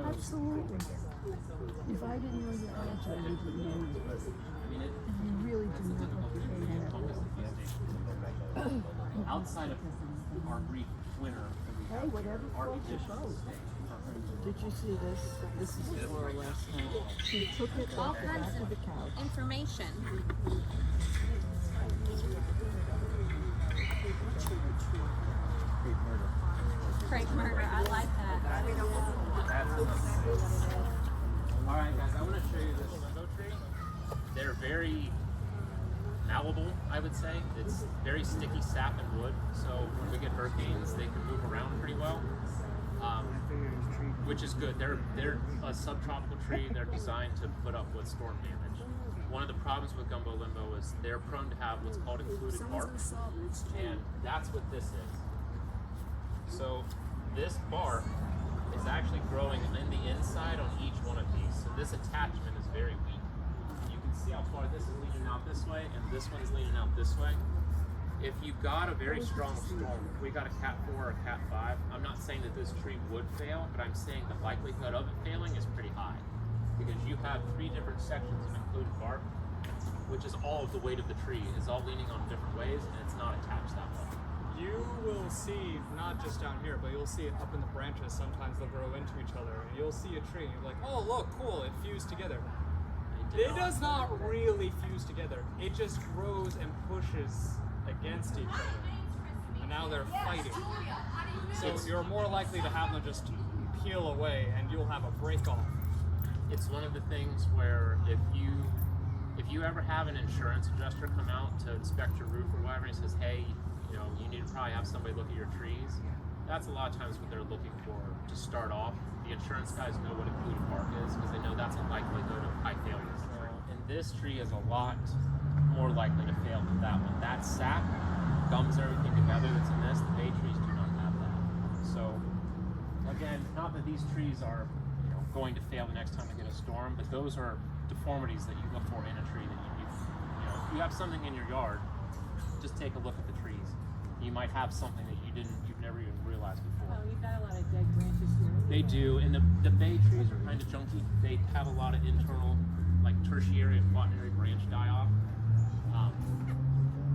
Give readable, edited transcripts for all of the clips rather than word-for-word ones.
Absolutely. If I didn't know your answer, I wouldn't know you. You really do not have to pay that. Outside of our brief winter, Hey, whatever floats your boat. Did you see this? This is Laura last night. She took it All off the kinds back of the of couch. information. Crepe murder, I like that. All right, guys, I want to show you this limbo tree. They're very malleable, I would say. It's very sticky sap and wood, so when we get hurricanes, they can move around pretty well, which is good. They're a subtropical tree. They're designed to put up with storm damage. One of the problems with gumbo limbo is they're prone to have what's called included bark, and that's what this is. So this bark is actually growing in the inside on each one of these. So this attachment is very weak. You can see how far this is leaning out this way and this one's leaning out this way. If you got a very strong storm, if we got a Cat 4 or a Cat 5, I'm not saying that this tree would fail, but I'm saying the likelihood of it failing is pretty high. Because you have 3 different sections of included bark, which is all of the weight of the tree, is all leaning on different ways and it's not attached that way. You will see, not just down here, but you'll see it up in the branches. Sometimes they'll grow into each other, and you'll see a tree, and you're like, oh, look, cool, it fused together. It does not really fuse together. It just grows and pushes against each other. And now they're fighting. So you're more likely to have them just peel away, and you'll have a break off. It's one of the things where if you ever have an insurance adjuster come out to inspect your roof or whatever, and he says, hey, you know, you need to probably have somebody look at your trees. That's a lot of times what they're looking for to start off. The insurance guys know what included bark is because they know that's a likelihood of high failure. And this tree is a lot more likely to fail than that one. That sap gums everything together that's in this. The bay trees do not have that. So again, not that these trees are, you know, going to fail the next time we get a storm, but those are deformities that you look for in a tree that you know, if you have something in your yard, just take a look at the trees. You might have something that you've never even realized before. Oh, you've got a lot of dead branches here. They do, and the bay trees are kind of junky. They have a lot of internal, like tertiary and quaternary branch die-off.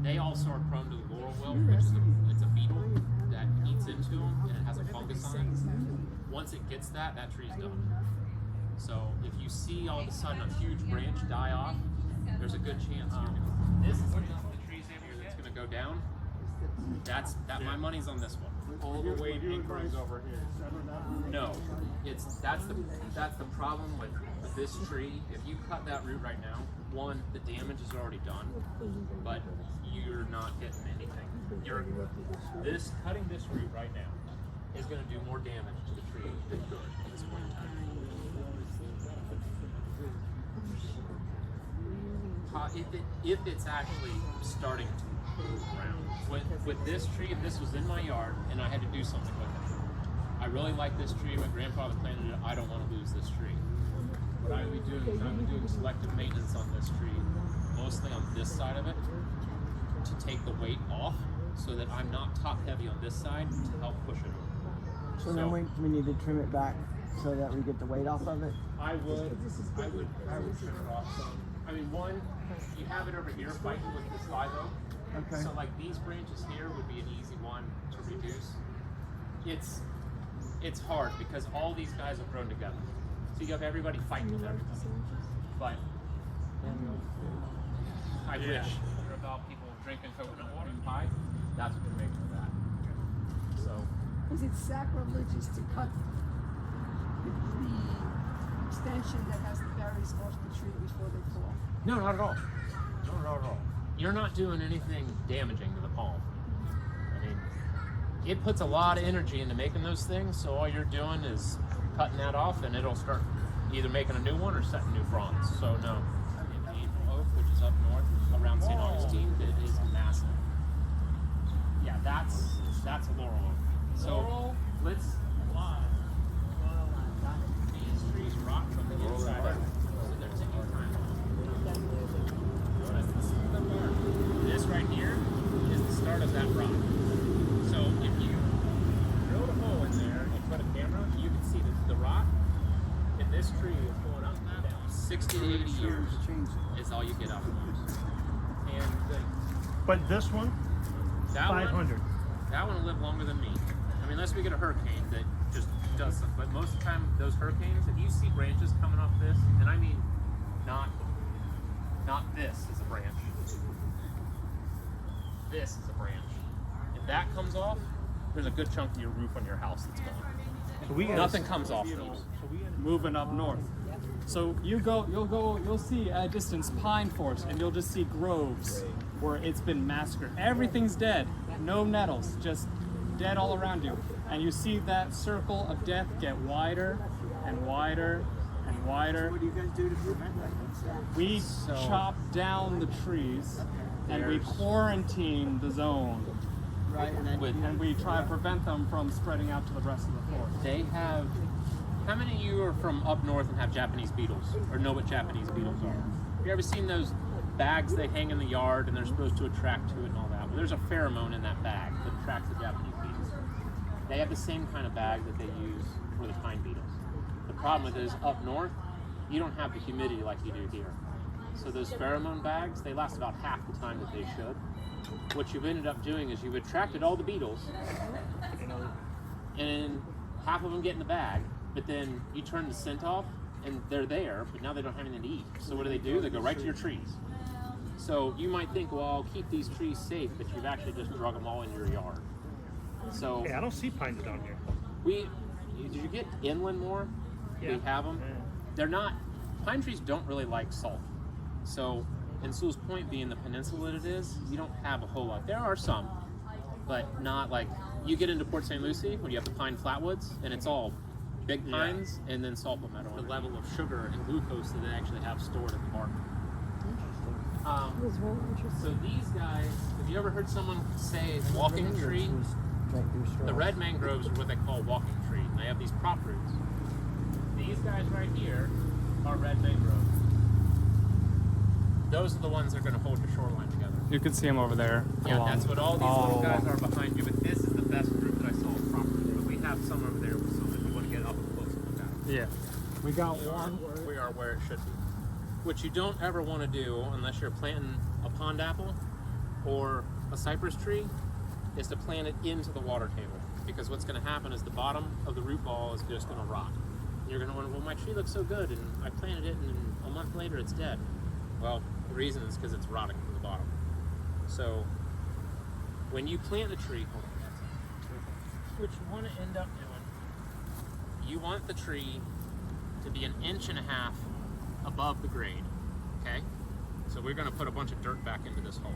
They also are prone to the laurel wilt, which is it's a beetle that eats into them, and it has a fungus on it. Once it gets that tree's done. So if you see all of a sudden a huge branch die off, there's a good chance you're gonna. This is the trees in here that's gonna go down. My money's on this one. All the weight anchors over here. No, that's the problem with this tree. If you cut that root right now, one, the damage is already done, but you're not getting anything. Cutting this root right now is going to do more damage to the tree than good at this point in time. If it's actually starting to move around. With this tree, if this was in my yard and I had to do something with it, I really like this tree, my grandfather planted it, I don't want to lose this tree. What I would be doing is I would be doing selective maintenance on this tree, mostly on this side of it, to take the weight off so that I'm not top heavy on this side to help push it over. So then we need to trim it back so that we get the weight off of it? I would trim it off some. I mean, one, you have it over here fighting with this live oak. Okay. So like these branches here would be an easy one to reduce. It's hard because all these guys are grown together. So you have everybody fighting with everybody. But I wish about people drinking coconut water and pie. That's what they're making with that. So Is it sacrilegious to cut the extension that has the berries off the tree before they fall? no, not at all. No, not at all. You're not doing anything damaging to the palm. I mean, it puts a lot of energy into making those things, so all you're doing is cutting that off and it'll start either making a new one or setting new fronds. So no. The oak, which is up north around St. Augustine, it is massive. Yeah, that's a laurel oak. So let's these trees rot from the inside out. So they're taking time. This right here is the start of that rot. So if you drilled a hole in there and put a camera, you can see that the rot 60 to 80 years is all you get out of those. And But this one, that 500. that one will live longer than me. I mean, unless we get a hurricane that just does something. But most of the time, those hurricanes, if you see branches coming off this, and I mean not this is a branch. This is a branch. If that comes off, there's a good chunk of your roof on your house that's gone. So we Nothing comes off these. Moving up north. So you'll see at a distance pine forest, and you'll just see groves where it's been massacred. Everything's dead, no nettles, just dead all around you. And you see that circle of death get wider and wider and wider. What do you guys do to prevent that? We chop down the trees and we quarantine the zone, Right, and then and we try to prevent them from spreading out to the rest of the forest. They have. How many of you are from up north and have Japanese beetles or know what Japanese beetles are? Have you ever seen those bags they hang in the yard and they're supposed to attract to it and all that? Well, there's a pheromone in that bag that attracts the Japanese beetles. They have the same kind of bag that they use for the pine beetles. The problem with it is up north, you don't have the humidity like you do here. So those pheromone bags, they last about half the time that they should. What you've ended up doing is you've attracted all the beetles, and half of them get in the bag, but then you turn the scent off, and they're there, but now they don't have anything to eat. So what do? They go right to your trees. So you might think, well, I'll keep these trees safe, but you've actually just drug them all in your yard. So Hey, I don't see pines down here. did you get inland more? Yeah. We have them. Yeah. They're not, pine trees don't really like salt. So, and Sewell's Point being the peninsula that it is, you don't have a whole lot. There are some, but not like, you get into Port St. Lucie when you have the pine flatwoods, and it's all big pines and then salt palmetto. The level of sugar and glucose that they actually have stored in the bark. So these guys, have you ever heard someone say walking tree? The red mangroves are what they call walking tree, and they have these prop roots. These guys right here are red mangroves. Those are the ones that are going to hold your shoreline together. You can see them over there. Yeah, along- that's what all these all little guys along. are behind you, but this is the best group that I saw of prop roots. But we have some over there, so if you want to get up and close and look at them. Yeah. We got one. We are where it should be. What you don't ever want to do, unless you're planting a pond apple or a cypress tree, is to plant it into the water table. Because what's going to happen is the bottom of the root ball is just going to rot. You're going to wonder, well, my tree looks so good, and I planted it, and a month later it's dead. Well, the reason is because it's rotting from the bottom. So, when you plant a tree, what you want to end up doing, you want the tree to be 1.5 inches above the grade, okay? So we're going to put a bunch of dirt back into this hole.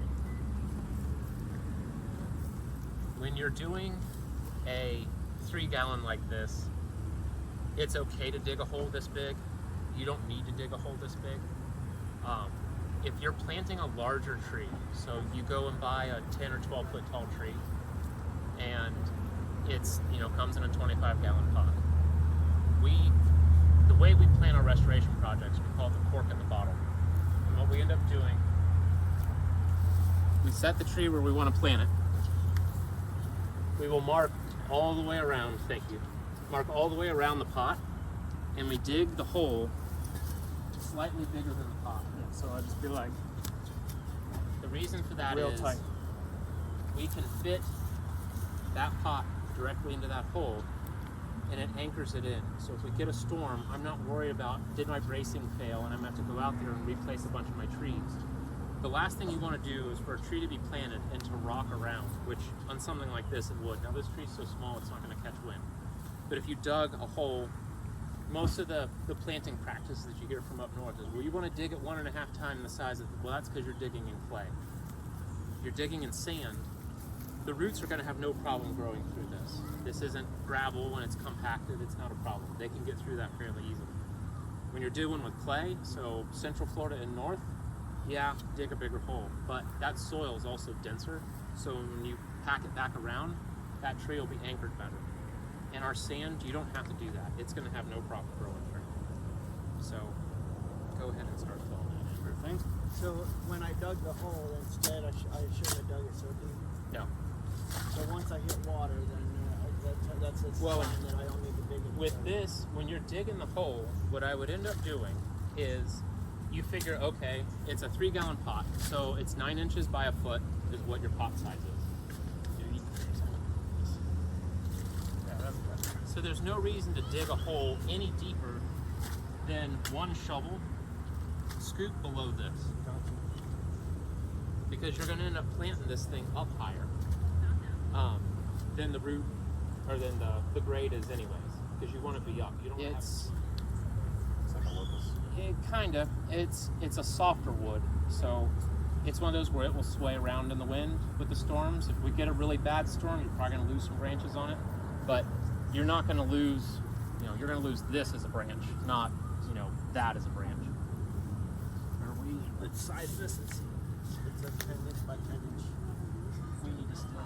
When you're doing a 3-gallon like this, it's okay to dig a hole this big. You don't need to dig a hole this big. If you're planting a larger tree, so you go and buy a 10 or 12 foot tall tree, and it's, comes in a 25-gallon pot. The way we plan our restoration projects, we call it the cork in the bottle. And what we end up doing, we set the tree where we want to plant it. We will mark all the way around, thank you, mark all the way around the pot, and we dig the hole slightly bigger than the pot. So I'll just be like, The reason for that real is tight. we can fit that pot directly into that hole, and it anchors it in. So if we get a storm, I'm not worried about, did my bracing fail and I'm going to have to go out there and replace a bunch of my trees. The last thing you want to do is for a tree to be planted and to rock around, which on something like this it would. Now this tree's so small it's not going to catch wind. But if you dug a hole, most of the planting practices that you hear from up north is, well, you want to dig it 1.5 times the size of, well, that's because you're digging in clay. If you're digging in sand, the roots are going to have no problem growing through this. This isn't gravel. When it's compacted, it's not a problem. They can get through that fairly easily. When you're doing with clay, so central Florida and north, yeah, dig a bigger hole. But that soil is also denser, so when you pack it back around, that tree will be anchored better. In our sand, you don't have to do that. It's going to have no problem growing through. So, go ahead and start filling that in. Thanks. So when I dug the hole, instead I shouldn't have dug it so deep. No. So once I hit water, then that's a Well, sign that I don't need to dig it. With this, when you're digging the hole, what I would end up doing is you figure, okay, it's a 3-gallon pot, so it's 9 inches by a foot is what your pot size is. So there's no reason to dig a hole any deeper than 1 shovel scoop below this, because you're going to end up planting this thing up higher than the root or than the grade is anyways, because you want to be up. You don't It's have like a locust. it kind of it's a softer wood, so it's one of those where it will sway around in the wind with the storms. If we get a really bad storm, you're probably going to lose some branches on it, but you're not going to lose, you're going to lose this as a branch, not that as a branch. What size this is? It's a 10 inch by 10 inch. We need to still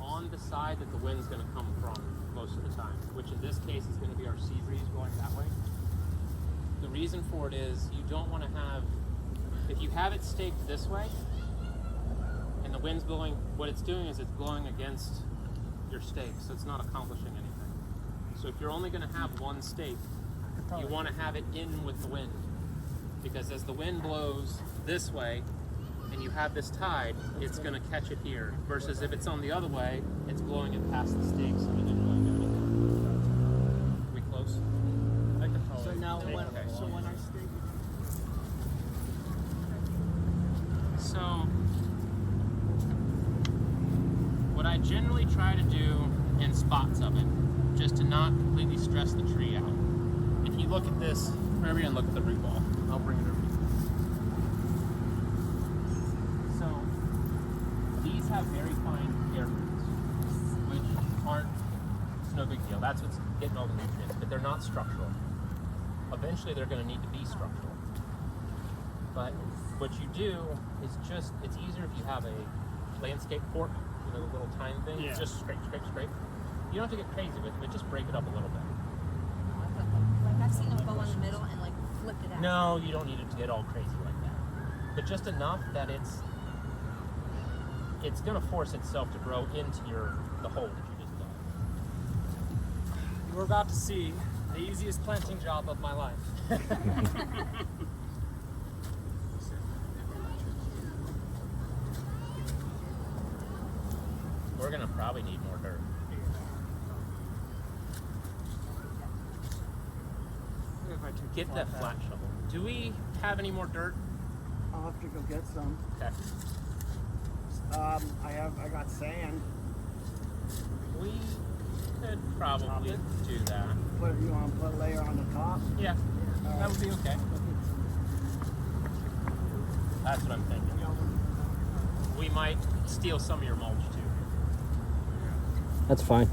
on the side that the wind's going to come from most of the time, which in this case is going to be our sea breeze going that way. The reason for it is you don't want to have, if you have it staked this way and the wind's blowing, what it's doing is it's blowing against your stake, so it's not accomplishing anything. So if you're only going to have one stake, you want to have it in with the wind, because as the wind blows this way and you have this tide, it's going to catch it here, versus if it's on the other way, it's blowing it past the stake, so you didn't really do anything. We close? So now Okay. when I stake So what I generally try to do in spots of it, just to not completely stress the tree out. If you look at this, remember and look at the root ball. I'll bring it over. So these have very fine hair roots, which aren't, it's no big deal. That's what's getting all the nutrients, but they're not structural. Eventually they're going to need to be structural. But what you do is it's easier if you have a landscape fork, the little tine thing. Yeah. It's just scrape. You don't have to get crazy with it, but just break it up a little bit. Like I've seen them go in the middle and like flip it out. No, you don't need it to get all crazy like that. But just enough that it's going to force itself to grow into the hole that you just dug. You're about to see the easiest planting job of my life. We're going to probably need more dirt. Get that flat shovel. Do we have any more dirt? I'll have to go get some. Okay. I got sand. We could probably do that. You want to put a layer on the top? Yeah, that would be okay. That's what I'm thinking. We might steal some of your mulch too. That's fine.